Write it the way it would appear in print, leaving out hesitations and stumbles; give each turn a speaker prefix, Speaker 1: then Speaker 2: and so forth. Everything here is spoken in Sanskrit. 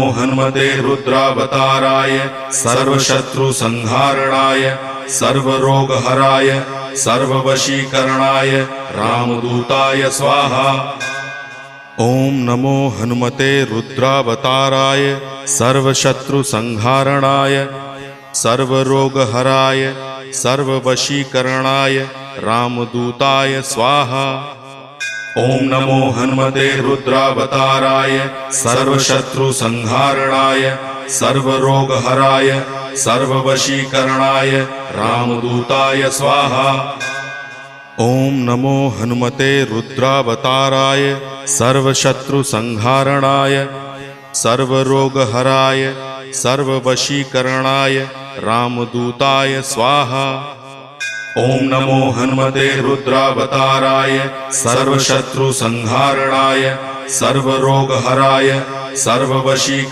Speaker 1: हनुमते रुद्रावताराय सर्वशत्रुसंहारणाय सर्वरोगहराय सर्ववशीकरणाय रामदूताय स्वाहा। ओम नमो हनुमते रुद्रावताराय सर्वशत्रुसंहारणाय सर्वरोगहराय सर्ववशीकरणाय रामदूताय स्वाहा। ओम नमो हनुमते रुद्रावताराय सर्वशत्रुसंहारणाय सर्वरोगहराय सर्ववशीकरणाय रामदूताय स्वाहा। ओम नमो हनुमते रुद्रावताराय सर्वशत्रुसंहारणाय सर्वरोगहराय सर्ववशीकरणाय रामदूताय स्वाहा। ओम नमो हनुमते रुद्रावताराय सर्वशत्रुसंहारणाय सर्वरोगहराय सर्ववशीकरणाय